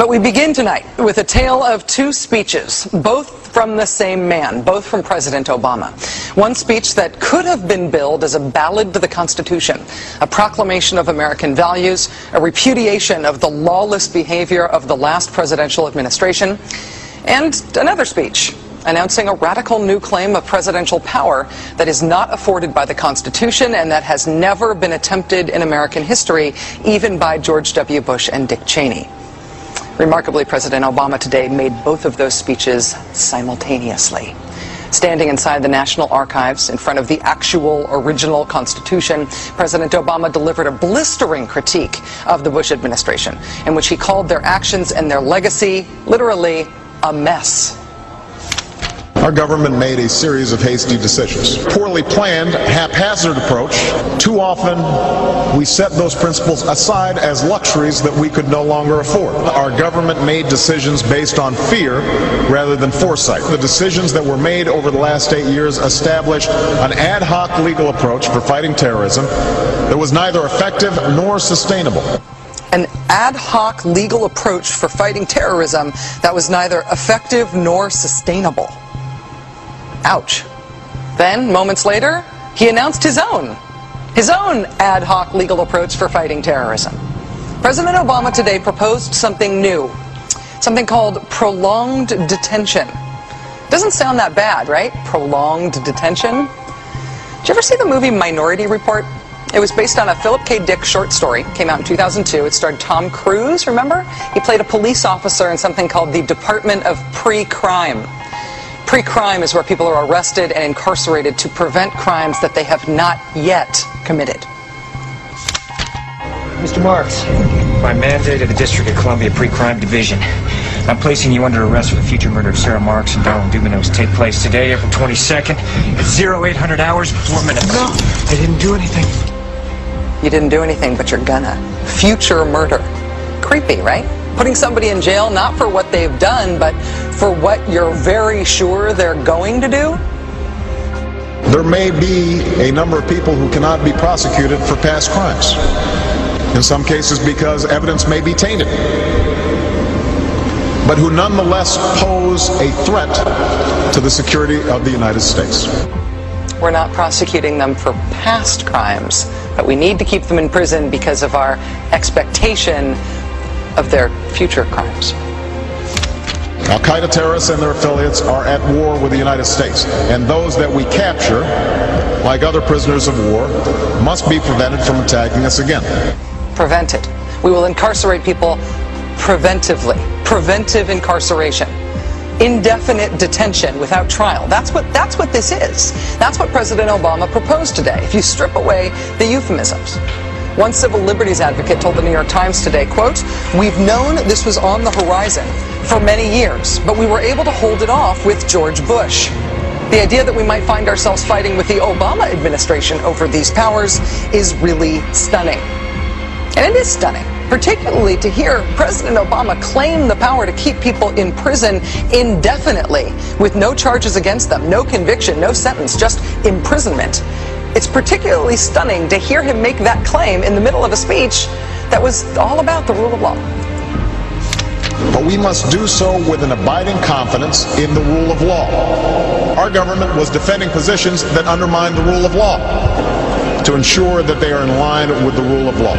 But we begin tonight with a tale of two speeches, both from the same man, both from President Obama. One speech that could have been billed as a ballad to the Constitution, a proclamation of American values, a repudiation of the lawless behavior of the last presidential administration, and another speech announcing a radical new claim of presidential power that is not afforded by the Constitution and that has never been attempted in American history, even by George W. Bush and Dick Cheney. Remarkably, President Obama today made both of those speeches simultaneously. Standing inside the National Archives in front of the actual original Constitution, President Obama delivered a blistering critique of the Bush administration, in which he called their actions and their legacy literally a mess. Our government made a series of hasty decisions. Poorly planned, haphazard approach. Too often, we set those principles aside as luxuries that we could no longer afford. Our government made decisions based on fear rather than foresight. The decisions that were made over the last 8 years established an ad hoc legal approach for fighting terrorism that was neither effective nor sustainable. An ad hoc legal approach for fighting terrorism that was neither effective nor sustainable. Ouch. Then, moments later, he announced his own ad hoc legal approach for fighting terrorism. President Obama today proposed something new, something called prolonged detention. Doesn't sound that bad, right? Prolonged detention. Did you ever see the movie Minority Report? It was based on a Philip K. Dick short story. Came out in 2002. It starred Tom Cruise, remember? He played a police officer in something called the Department of Pre-Crime. Pre-crime is where people are arrested and incarcerated to prevent crimes that they have not yet committed. Mr. Marks, by mandate of the District of Columbia Pre-Crime Division, I'm placing you under arrest for the future murder of Sarah Marks and Donald Dumanos. Take place today, April 22nd, at 0800 hours, 4 minutes. No, I didn't do anything. You didn't do anything, but you're gonna. Future murder. Creepy, right? Putting somebody in jail not for what they've done, but for what you're very sure they're going to do? There may be a number of people who cannot be prosecuted for past crimes. In some cases because evidence may be tainted, but who nonetheless pose a threat to the security of the United States. We're not prosecuting them for past crimes, but we need to keep them in prison because of our expectation of their future crimes. Al-Qaeda terrorists and their affiliates are at war with the United States, and those that we capture, like other prisoners of war, must be prevented from attacking us again. Prevented. We will incarcerate people preventively. Preventive incarceration. Indefinite detention without trial. That's what this is. That's what President Obama proposed today, if you strip away the euphemisms. One civil liberties advocate told the New York Times today, quote, "We've known this was on the horizon for many years, but we were able to hold it off with George Bush. The idea that we might find ourselves fighting with the Obama administration over these powers is really stunning." And it is stunning, particularly to hear President Obama claim the power to keep people in prison indefinitely with no charges against them, no conviction, no sentence, just imprisonment. It's particularly stunning to hear him make that claim in the middle of a speech that was all about the rule of law. But we must do so with an abiding confidence in the rule of law. Our government was defending positions that undermine the rule of law to ensure that they are in line with the rule of law.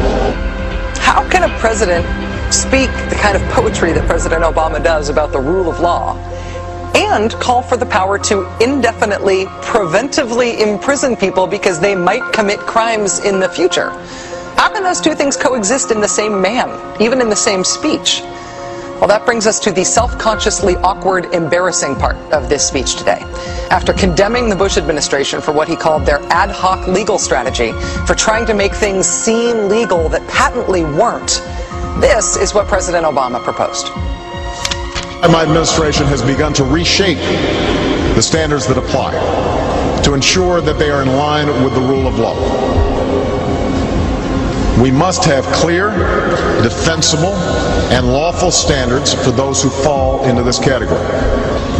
How can a president speak the kind of poetry that President Obama does about the rule of law and call for the power to indefinitely, preventively imprison people because they might commit crimes in the future? How can those two things coexist in the same man, even in the same speech? Well, that brings us to the self-consciously awkward, embarrassing part of this speech today. After condemning the Bush administration for what he called their ad hoc legal strategy, for trying to make things seem legal that patently weren't, this is what President Obama proposed. My administration has begun to reshape the standards that apply to ensure that they are in line with the rule of law. We must have clear, defensible, and lawful standards for those who fall into this category.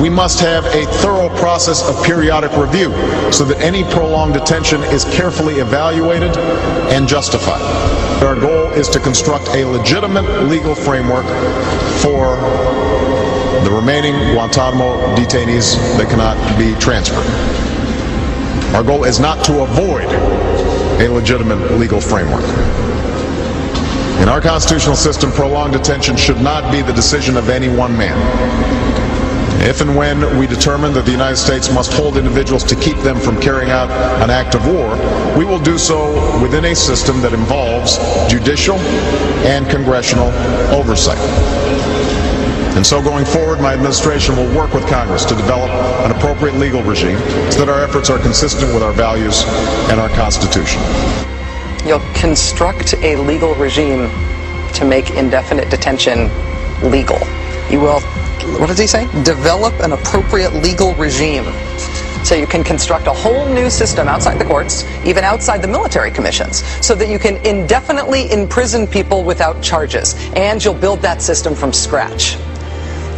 We must have a thorough process of periodic review so that any prolonged detention is carefully evaluated and justified. Our goal is to construct a legitimate legal framework for the remaining Guantanamo detainees that cannot be transferred. Our goal is not to avoid a legitimate legal framework. In our constitutional system, prolonged detention should not be the decision of any one man. If and when we determine that the United States must hold individuals to keep them from carrying out an act of war, we will do so within a system that involves judicial and congressional oversight. And so going forward, my administration will work with Congress to develop an appropriate legal regime so that our efforts are consistent with our values and our Constitution. You'll construct a legal regime to make indefinite detention legal. You will, what does he say? Develop an appropriate legal regime. So you can construct a whole new system outside the courts, even outside the military commissions, so that you can indefinitely imprison people without charges. And you'll build that system from scratch.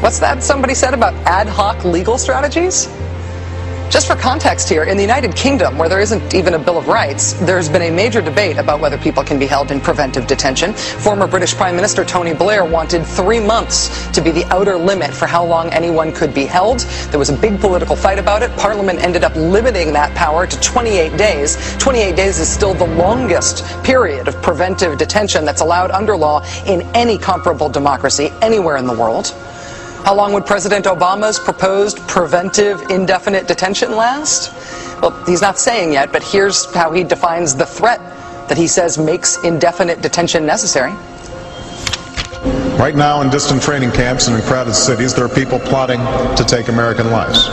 What's that somebody said about ad hoc legal strategies? Just for context here, in the United Kingdom, where there isn't even a Bill of Rights, there's been a major debate about whether people can be held in preventive detention. Former British Prime Minister Tony Blair wanted 3 months to be the outer limit for how long anyone could be held. There was a big political fight about it. Parliament ended up limiting that power to 28 days. 28 days is still the longest period of preventive detention that's allowed under law in any comparable democracy anywhere in the world. How long would President Obama's proposed preventive indefinite detention last? Well, he's not saying yet, but here's how he defines the threat that he says makes indefinite detention necessary. Right now, in distant training camps and in crowded cities, there are people plotting to take American lives.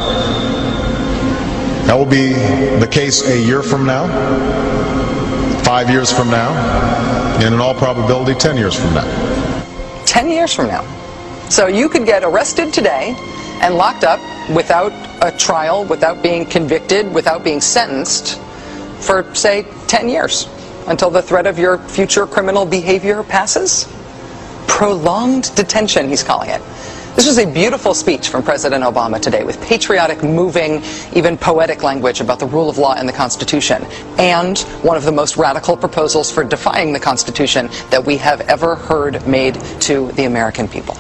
That will be the case a year from now, 5 years from now, and in all probability 10 years from now. 10 years from now. So you could get arrested today and locked up without a trial, without being convicted, without being sentenced for, say, 10 years until the threat of your future criminal behavior passes? Prolonged detention, he's calling it. This was a beautiful speech from President Obama today with patriotic, moving, even poetic language about the rule of law and the Constitution, and one of the most radical proposals for defying the Constitution that we have ever heard made to the American people.